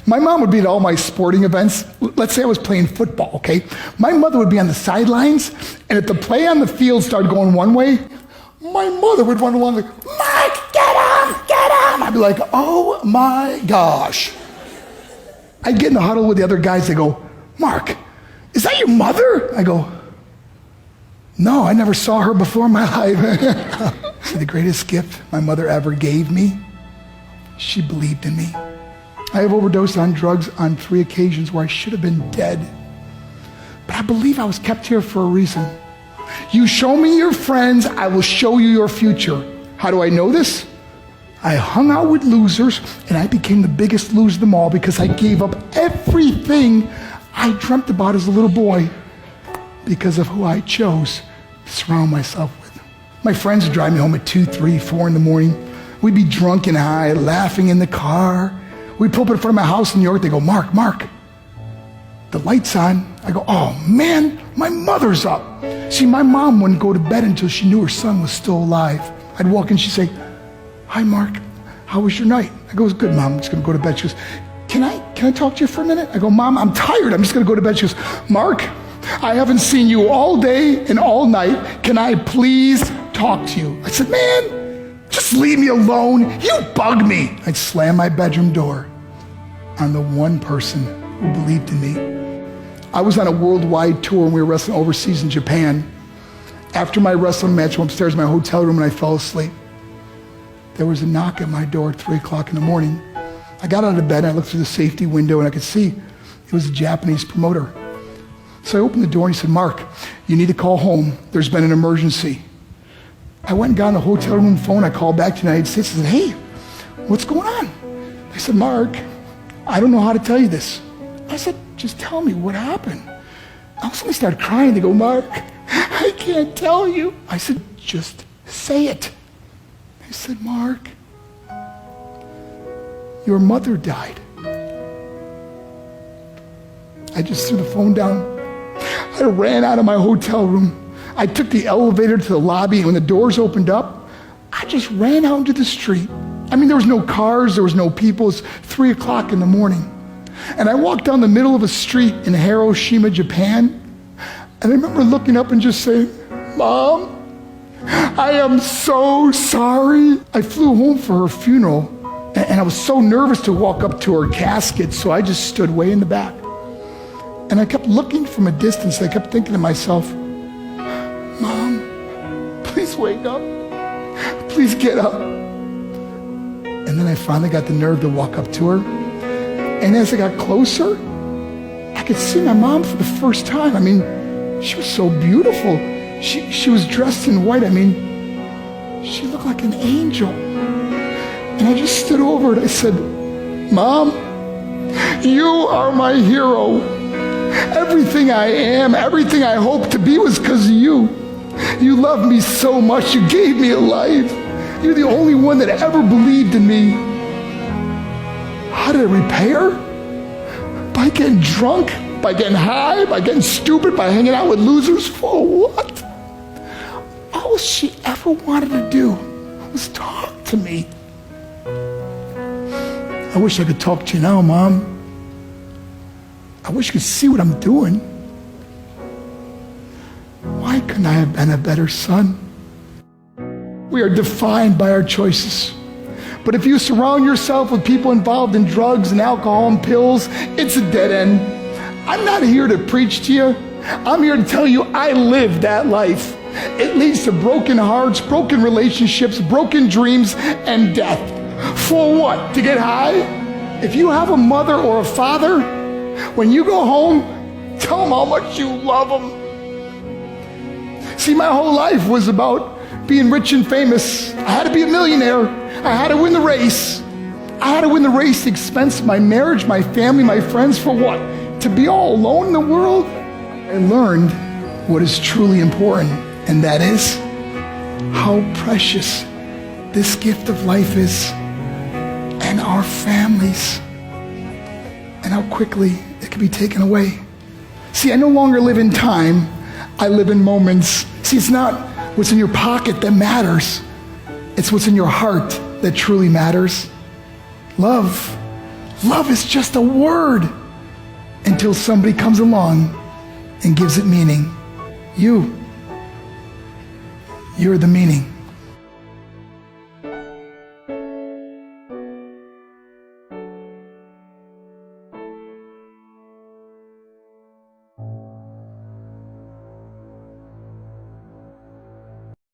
My mom would be at all my sporting events. Let's say I was playing football, okay? My mother would be on the sidelines, and if the play on the field started going one way, my mother would run along like, Mark, get him, get him. I'd be like, oh my gosh. I'd get in the huddle with the other guys. They go, Mark, is that your mother? I go, no, I never saw her before in my life. See, the greatest gift my mother ever gave me, she believed in me. I have overdosed on drugs on 3 occasions where I should have been dead. But I believe I was kept here for a reason. You show me your friends, I will show you your future. How do I know this? I hung out with losers, and I became the biggest loser of them all because I gave up everything I dreamt about as a little boy because of who I chose to surround myself with. My friends would drive me home at 2, 3, 4 in the morning. We'd be drunk and high, laughing in the car. We'd pull up in front of my house in New York. They go, Mark, the light's on. I go, oh man, my mother's up. See, my mom wouldn't go to bed until she knew her son was still alive. I'd walk in, she'd say, hi Mark, how was your night? I go, it was good, Mom, I'm just gonna go to bed. She goes, can I talk to you for a minute? I go, Mom, I'm tired, I'm just gonna go to bed. She goes, Mark, I haven't seen you all day and all night. Can I please talk to you? I said, man, just leave me alone. You bug me. I'd slam my bedroom door on the one person who believed in me. I was on a worldwide tour and we were wrestling overseas in Japan. After my wrestling match, I went upstairs to my hotel room and I fell asleep. There was a knock at my door at 3 o'clock in the morning. I got out of bed and I looked through the safety window and I could see it was a Japanese promoter. So I opened the door and he said, Mark, you need to call home. There's been an emergency. I went and got on the hotel room phone. I called back to the United States and said, hey, what's going on? They said, Mark, I don't know how to tell you this. I said, just tell me what happened. I suddenly started crying. They go, Mark, I can't tell you. I said, just say it. They said, Mark, your mother died. I just threw the phone down. I ran out of my hotel room. I took the elevator to the lobby, and when the doors opened up, I just ran out into the street. I mean, there was no cars, there was no people. It's 3 o'clock in the morning. And I walked down the middle of a street in Hiroshima, Japan, and I remember looking up and just saying, Mom, I am so sorry. I flew home for her funeral, and I was so nervous to walk up to her casket, so I just stood way in the back. And I kept looking from a distance. I kept thinking to myself, Mom, please wake up. Please get up. And then I finally got the nerve to walk up to her. And as I got closer, I could see my mom for the first time. I mean, she was so beautiful. She was dressed in white. I mean, she looked like an angel. And I just stood over her and I said, Mom, you are my hero. Everything I am, everything I hope to be was because of you. You loved me so much. You gave me a life. You're the only one that ever believed in me. How did I repay her? By getting drunk, by getting high, by getting stupid, by hanging out with losers? For what? All she ever wanted to do was talk to me. I wish I could talk to you now, Mom. I wish you could see what I'm doing. Why couldn't I have been a better son? We are defined by our choices. But if you surround yourself with people involved in drugs and alcohol and pills, it's a dead end. I'm not here to preach to you. I'm here to tell you I lived that life. It leads to broken hearts, broken relationships, broken dreams, and death. For what? To get high? If you have a mother or a father, when you go home, tell them how much you love them. See, my whole life was about being rich and famous. I had to be a millionaire. I had to win the race. I had to win the race at the expense of my marriage, my family, my friends. For what? To be all alone in the world? I learned what is truly important, and that is how precious this gift of life is, and our families, and how quickly it can be taken away. See, I no longer live in time, I live in moments. See, it's not what's in your pocket that matters. It's what's in your heart that truly matters. Love Love is just a word until somebody comes along and gives it meaning. You're the meaning.